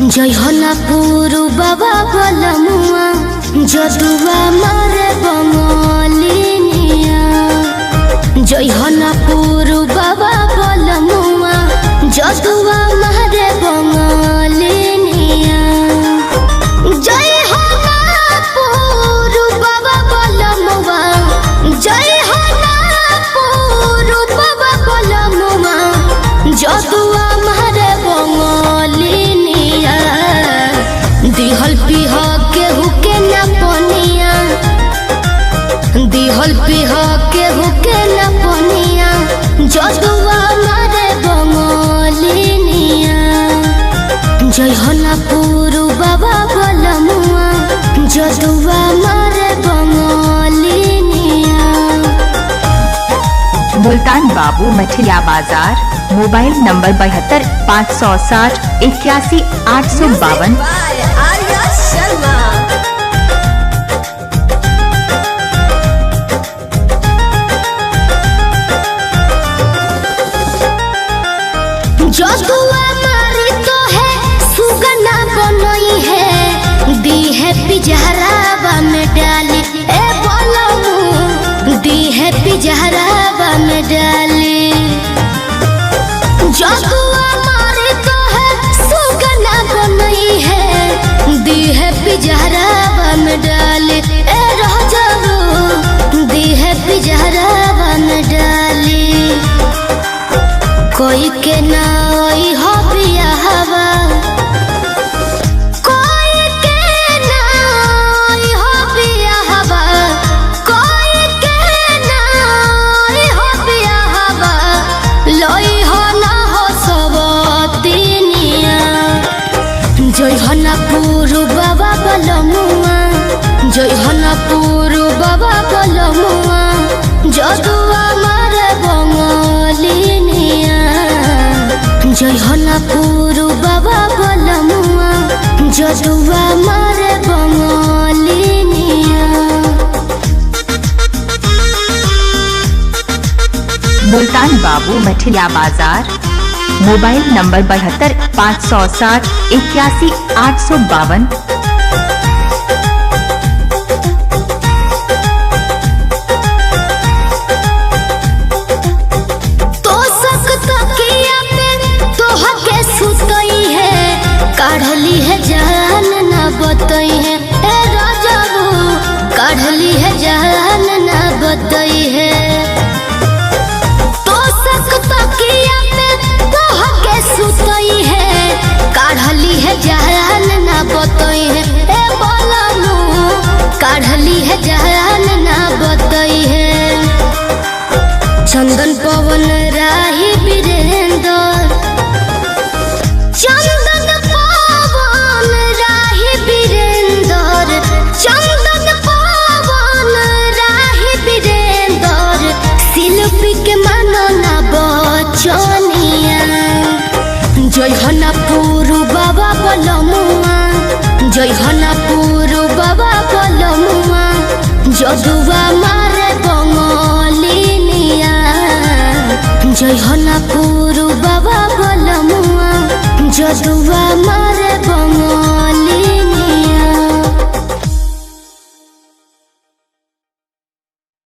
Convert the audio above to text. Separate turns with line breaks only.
जय हना पुरु बाबा बलमुआ जदुआ मारे बंगलिनिया। जय हना पुरु बाबा बलमुआ जदुआ मारे बंगलिनिया। जय हना पुरु बाबा बलमुआ जय हना पुरु बाबा बलमुआ जदुआ मारे बंगलिनिया। दिहल पिह केहू के न पनिया दिहल पिह केहू के न पनिया जदुआ मारे बंगलिनिया। जय हना पुरु बाबा बलमुआ जदुआ मारे बंगलिनिया।
मुल्तान बाबू मठिया बाजार। Mobile number 72 560 81 852।
जदुआ मारी तो है सुगना बनई है दी है पिजहरावा में डाली ए बोलमू दी है पिजहरावा में डाली। जदुआ मारी तो है सुगना बनई है दी है पिजहरावा में डाली ए राजाऊ दी है पिजहरावा में डाली। कोई के ना हो पिया हवा कोई के ना हो पिया हवा कोई के ना हो पिया हवा लोई हो ना हो सबतिनिया। जय हना पुरु बाबा बलमुआ जय हना पुरु बाबा बलमुआ जदुआ मारे बंगलिनिया। जय हना पुरु बाबा बलमुआ जदुआ मारे बंगलिनिया।
मुल्तान बाबू मठिया बाजार। Mobile number 72 560 81 852।
काढ़ली है जान न बतई है ए राजाऊ काढ़ली है जान न बतई है। तो सकता किया में तोह के सुतई है काढ़ली है जान न बतई है ए बोलमू काढ़ली है जान न बतई है। चंदन पवन राही वीरेंद्र चंदन पवन राही वीरेंद्र चंदन पवन राही वीरेंद्र शिल्पी के मानो ना बचनिया। जय हना पुरु बाबा बलमुआ जय हना पुरु बाबा बलमुआ जदुआ मारे बंगलिनिया। जय हना पुरु बाबा बलमुआ जदुआ